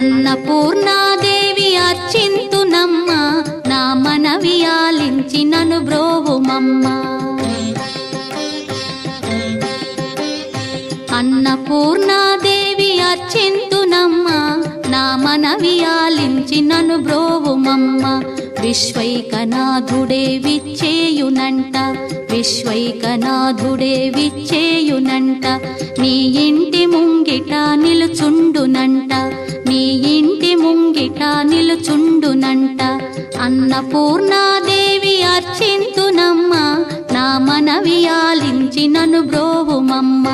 అన్నపూర్ణాదేవి అర్చింతునమ్మ నా మనవి ఆలించి నన్ను బ్రోవుమమ్మ అన్నపూర్ణాదేవి అర్చింతునమ్మ నా మనవి ఆలించి నన్ను బ్రోవుమమ్మ విశ్వైకనాథుడే విచ్చేయునంట విశ్వైకనాథుడే విచ్చేయునంట నీ ఇంటి ముంగిట నిలుచుండునంట నీ ఇంటి ముంగిట నిలుచుండునంట అన్నపూర్ణాదేవి అర్చింతునమ్మ నా మనవి ఆలించి నన్ను బ్రోవుమమ్మ